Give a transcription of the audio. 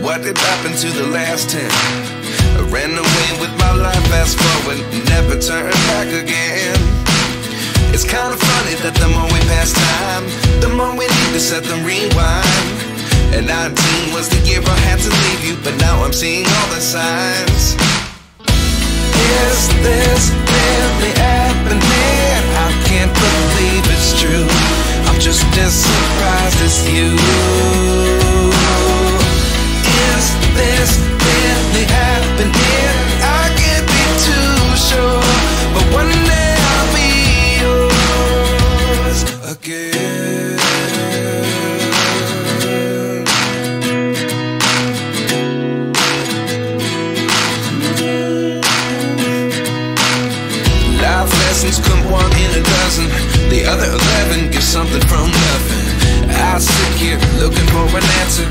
what did happen to the last 10? I ran away with my life, fast forward, never turn back again. It's kind of funny that the more we pass time, the more we need to set them rewind. And 19 was the year I had to leave you, but now I'm seeing all the signs. Is this really happening? I can't believe it's true. I'm just as surprised as you. Is this really happening? I can't be too sure, but one day I'll be yours again. Life lessons come one in a dozen. The other 11 get something from nothing. I sit here looking for an answer,